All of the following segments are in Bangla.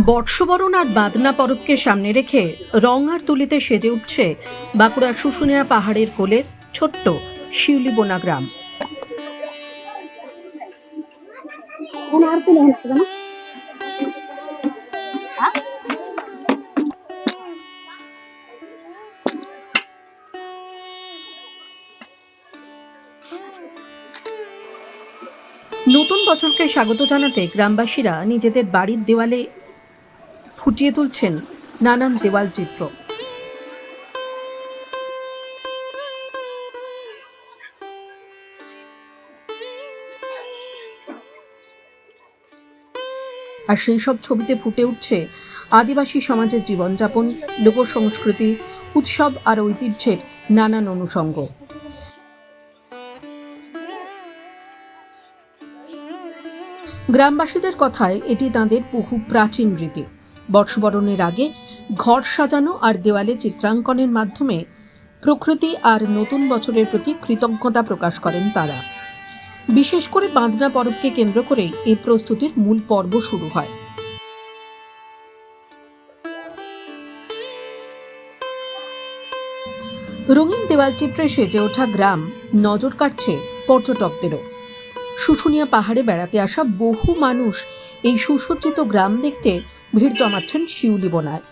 বর্ষবরণ আর বাদনা পরবকে সামনে রেখে রং আর তুলিতে সেজে উঠছে বাঁকুড়ার শুশুনিয়া পাহাড়ের কোলের ছোট্ট শিউলিবোনা গ্রাম। নতুন বছরকে স্বাগত জানাতে গ্রামবাসীরা নিজেদের বাড়ির দেওয়ালে ফুটিয়ে তুলছেন নানান দেওয়াল চিত্র। আর সেই সব ছবিতে ফুটে উঠছে আদিবাসী সমাজের জীবনযাপন, লোকসংস্কৃতি, উৎসব আর ঐতিহ্যের নানান অনুষঙ্গ। গ্রামবাসীদের কথায় এটি তাঁদের বহু প্রাচীন রীতি। বর্ষবরণের আগে ঘর সাজানো আর দেওয়ালে চিত্রাঙ্কনের মাধ্যমে প্রকৃতি আর নতুন বছরের প্রতি কৃতজ্ঞতা প্রকাশ করেন তারা। বিশেষ করে বাঁধনা পরবকে কেন্দ্র করেই এই প্রস্তুতির মূল পর্ব শুরু হয়। রঙিন দেওয়ালচিত্রে সেজে ওঠা গ্রাম নজর কাটছে পর্যটকদেরও। শুশুনিয়া পাহাড়ে বেড়াতে আসা বহু মানুষ এই সুসজ্জিত গ্রাম দেখতে ভিড় জমাচ্ছেন শিউলিবোনায়।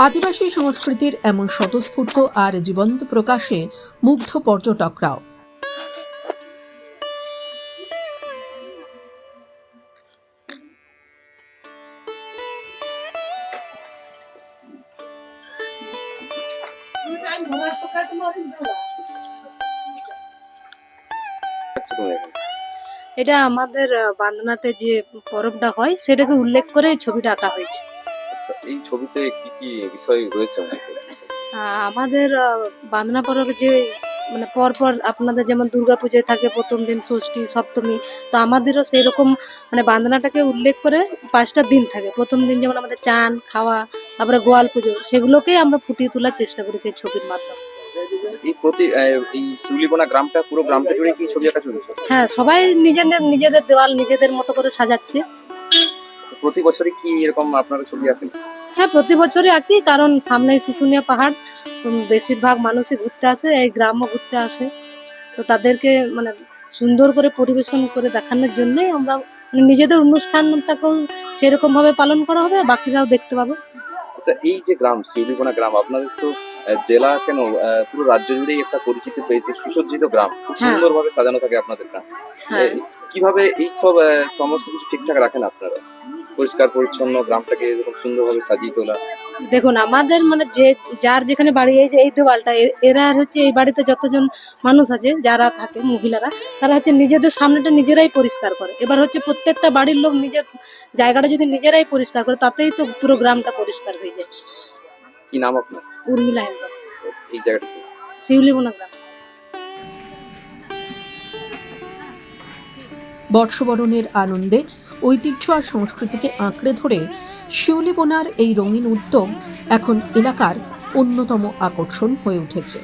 আদিবাসী সংস্কৃতির এমন স্বতঃস্ফূর্ত আর জীবন্ত প্রকাশে মুগ্ধ পর্যটকরাও। এটা আমাদের বান্দনাতে যে পরবটা হয় সেটাকে উল্লেখ করে এই ছবিটা আঁকা হয়েছে। আচ্ছা, এই ছবিতে কি কি বিষয় রয়েছে? আমাদের বান্দনা পরবে যে মানে পরপর আপনাদের যেমন দুর্গাপূজায় থাকে প্রথম দিন, ষষ্ঠী, সপ্তমী, তো আমাদেরও সেই রকম মানে বান্দনাটাকে উল্লেখ করে 5টা দিন থাকে। প্রথম দিন যেমন আমাদের চান খাওয়া, তারপরে গোয়াল পুজো, সেগুলোকেই আমরা ফুটিয়ে তোলার চেষ্টা করেছি এই ছবির মাধ্যমে। এই শিউলিবোনা গ্রামটা, পুরো গ্রামটা জুড়ে কি ছবি আঁকা চলছে? হ্যাঁ, সবাই নিজেদের দেওয়াল নিজেদের মতো করে সাজাচ্ছে। প্রতি বছরই কি এরকম আপনারা ছবি আঁকেন? হ্যাঁ, প্রতি বছরই আঁকি, কারণ সামনে শুশুনিয়া পাহাড়, বেশিরভাগ মানুষই ঘুরতে আসে, এই গ্রামও ঘুরতে আসে, তো তাদেরকে মানে সুন্দর করে পরিবেশন করে দেখানোর জন্যই আমরা নিজেদের অনুষ্ঠানটাকেও সেরকম ভাবে পালন করা হবে, বাকিরাও দেখতে পাবে। আচ্ছা, এই যে গ্রাম শিউলিবোনা গ্রাম, আপনাদের তো জেলা কেন পুরো রাজ্য জুড়েই একটা পরিচিতি পেয়েছে সুসজ্জিত গ্রাম, খুব সুন্দরভাবে সাজানো থাকে আপনাদের গ্রাম। কিভাবে এই সব সমস্ত কিছু ঠিকঠাক রাখেন আপনারা? পরিষ্কার পরিচ্ছন্ন গ্রামটাকে এরকম সুন্দরভাবে সাজিয়ে তোলা। দেখুন, আমাদের মানে যে যার যেখানে বাড়ি, এই যে এই দেওয়ালটা, এরা হচ্ছে এই বাড়িতে যতজন মানুষ আছে যারা থাকে মহিলারা, তারা হচ্ছে নিজেদের সামনেটা নিজেরাই পরিষ্কার করে। এবার হচ্ছে প্রত্যেকটা বাড়ির লোক নিজের জায়গাটা যদি নিজেরাই পরিষ্কার করে, তাতেই তো পুরো গ্রামটা পরিষ্কার হয়ে যায়। কি নাম আপনার? উর্মিলা হেমব্রম। এই জায়গাটা শিউলিবোনা গ্রাম। বর্ষবরণের আনন্দে ঐতিহ্য আর সংস্কৃতিকে আঁকড়ে ধরে শিউলিবোনার এই রঙিন উদ্যোগ এখন এলাকার অন্যতম আকর্ষণ হয়ে উঠেছে।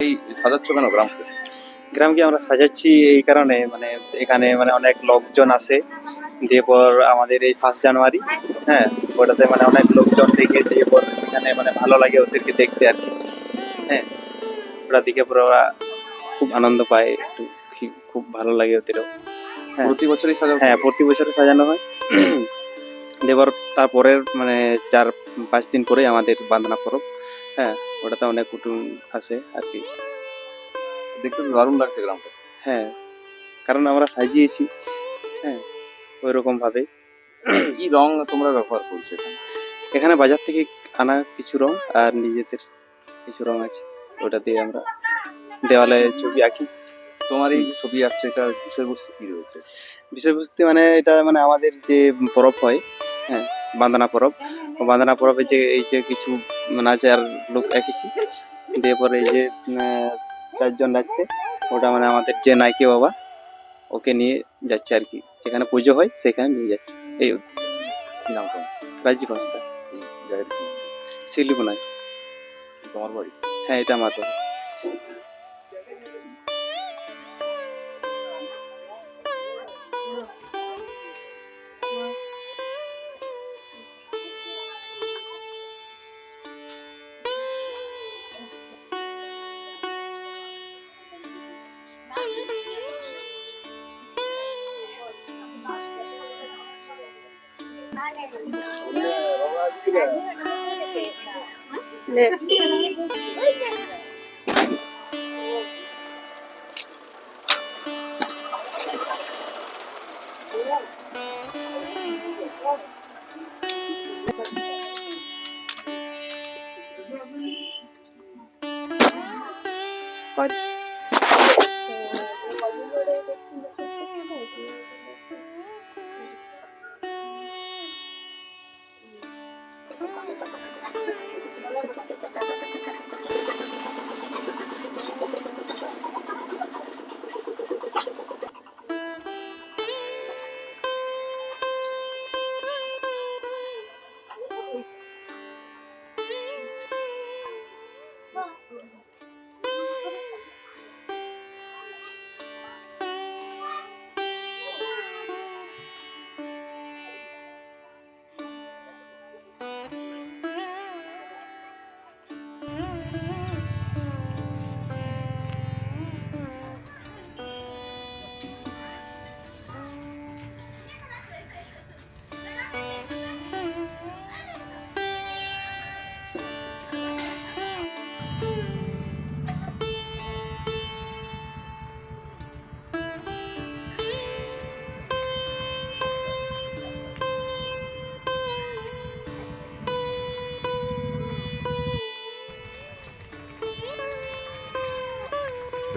এই সাজাচ্ছ কেন গ্রামকে? গ্রামকে আমরা সাজাচ্ছি এই কারণে, মানে এখানে মানে অনেক লোকজন আসে, দিয়ে পর আমাদের এই 1 জানুয়ারি, হ্যাঁ, ওটাতে মানে অনেক লোকজন দেখে, দিয়ে পর এখানে মানে ভালো লাগে ওদেরকে দেখতে আর কি, হ্যাঁ, ওরা দেখে পর ওরা খুব আনন্দ পায়, একটু খুব ভালো লাগে ওদেরও। হ্যাঁ। প্রতি বছরই সাজানো? হ্যাঁ, প্রতি বছরে সাজানো হয়। দেবার তারপরের মানে 4-5 দিন পরে আমাদের বান্দনা পরব, হ্যাঁ, ওটাতে অনেক কুটুম আসে আর কি। দেখতে তো দারুণ লাগছে গ্রামটা। হ্যাঁ, কারণ আমরা সাজিয়েছি, হ্যাঁ, ওই রকম ভাবে। কি রং তোমরা ব্যবহার করছো এখানে? এখানে বাজার থেকে আনা কিছু রং আর নিজেদের কিছু রং আছে, ওটা দিয়ে আমরা দেওয়ালে ছবি আঁকি। তোমার এই যে ছবি আঁকছে, এটা বিষয়বস্তু কি রয়েছে? বিষয়বস্তু মানে এটা মানে আমাদের যে পরব হয়, হ্যাঁ, বান্দনা পরব, ও বান্দনা পরবে যে এই যে কিছু নাচ আর লোক এঁকেছি, দিয়ে পরে এই যে 4 জন যাচ্ছে, ওটা মানে আমাদের যে নায়কে বাবা, ওকে নিয়ে যাচ্ছে আর কি, যেখানে পুজো হয় সেখানে নিয়ে যাচ্ছে, এই উদ্দেশ্যে। কি নাম তোমার? রাজীব হাসদা, এই জায়গাটা কি? শিলিগুনায়। তোমার বাড়ি? হ্যাঁ, এটা আমার বাড়ি।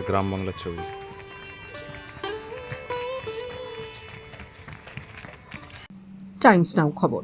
গ্রাম বাংলার ছবি। টাইমস নাও খবর।